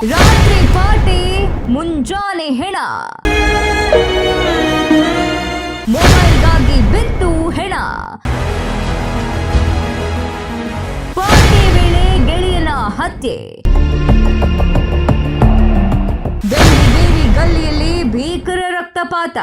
ರಾತ್ರಿ ಪಾರ್ಟಿ ಮುಂಜಾನೆ ಹೆಣ, ಮೊಬೈಲ್ಗಾಗಿ ಬಿದ್ದು ಹೆಣ, ಪಾರ್ಟಿ ವೇಳೆ ಗೆಳೆಯನ ಹತ್ಯೆ, ಬೆಂಡಿಗೇರಿ ಗಲ್ಲಿಯಲ್ಲಿ ಭೀಕರ ರಕ್ತಪಾತ.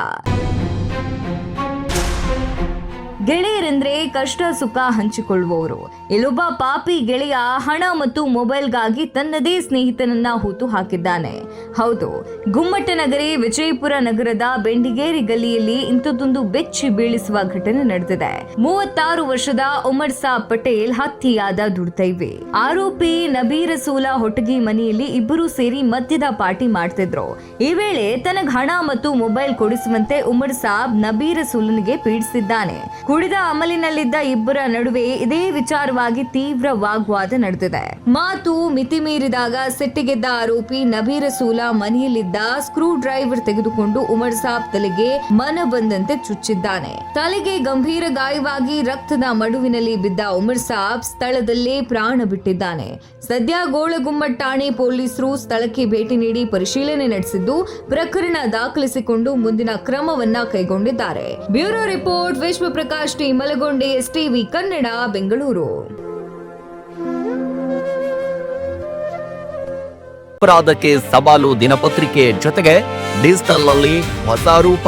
ಗೆಳೆಯರೆಂದ್ರೆ ಕಷ್ಟ ಸುಖ ಹಂಚಿಕೊಳ್ಳುವವರು. ಇಲ್ಲೊಬ್ಬ ಪಾಪಿ ಗೆಳೆಯ ಹಣ ಮತ್ತು ಮೊಬೈಲ್ಗಾಗಿ ತನ್ನದೇ ಸ್ನೇಹಿತನನ್ನ ಹೂತು ಹಾಕಿದ್ದಾನೆ. ಹೌದು, ಗುಮ್ಮಟನಗರಿ ವಿಜಯಪುರ ನಗರದ ಬೆಂಡಿಗೇರಿ ಗಲ್ಲಿಯಲ್ಲಿ ಇಂಥದ್ದೊಂದು ಬೆಚ್ಚಿ ಬೀಳಿಸುವ ಘಟನೆ ನಡೆದಿದೆ. 36 ವರ್ಷದ ಉಮರ್ ಸಾಬ್ ಪಟೇಲ್ ಹತ್ಯೆಯಾದ ದುರ್ದೈವಿ. ಆರೋಪಿ ನಬೀರ್ ರಸೂಲ ಹೊಟಗಿ ಮನೆಯಲ್ಲಿ ಇಬ್ಬರು ಸೇರಿ ಮದ್ಯದ ಪಾರ್ಟಿ ಮಾಡ್ತಿದ್ರು. ಈ ವೇಳೆ ತನಗೆ ಹಣ ಮತ್ತು ಮೊಬೈಲ್ ಕೊಡಿಸುವಂತೆ ಉಮರ್ ಸಾಬ್ ನಬೀರ್ ರಸೂಲನಿಗೆ ಪೀಡಿಸಿದ್ದಾನೆ. ಕುಡಿದ ಅಮಲಿನಲ್ಲಿದ್ದ ಇಬ್ಬರ ನಡುವೆ ಇದೇ ವಿಚಾರವಾಗಿ ತೀವ್ರ ವಾಗ್ವಾದ ನಡೆದಿದೆ. ಮಾತು ಮಿತಿ ಮೀರಿದಾಗ ಸಿಟ್ಟಿಗೆದ್ದ ಆರೋಪಿ ನಬೀರ್ ರಸೂಲ ಮನೆಯಲ್ಲಿದ್ದ ಸ್ಕ್ರೂ ಡ್ರೈವರ್ ತೆಗೆದುಕೊಂಡು ಉಮರ್ ಸಾಬ್ ತಲೆಗೆ ಮನ ಬಂದಂತೆ ಚುಚ್ಚಿದ್ದಾನೆ. ತಲೆಗೆ ಗಂಭೀರ ಗಾಯವಾಗಿ ರಕ್ತದ ಮಡುವಿನಲ್ಲಿ ಬಿದ್ದ ಉಮರ್ ಸಾಬ್ ಸ್ಥಳದಲ್ಲೇ ಪ್ರಾಣ ಬಿಟ್ಟಿದ್ದಾನೆ. ಸದ್ಯ ಗೋಳಗುಮ್ಮಟ್ ಠಾಣೆ ಪೊಲೀಸರು ಸ್ಥಳಕ್ಕೆ ಭೇಟಿ ನೀಡಿ ಪರಿಶೀಲನೆ ನಡೆಸಿದ್ದು ಪ್ರಕರಣ ದಾಖಲಿಸಿಕೊಂಡು ಮುಂದಿನ ಕ್ರಮವನ್ನ ಕೈಗೊಂಡಿದ್ದಾರೆ. Bureau report Vishwaprakash T, Malagonde, STV Kannada, Bengaluru. ಅಪರಾಧಕ್ಕೆ ಸವಾಲು ದಿನಪತ್ರಿಕೆ ಜೊತೆಗೆ ಡಿಜಿಟಲ್ ನಲ್ಲಿ ಹೊಸ ರೂಪ.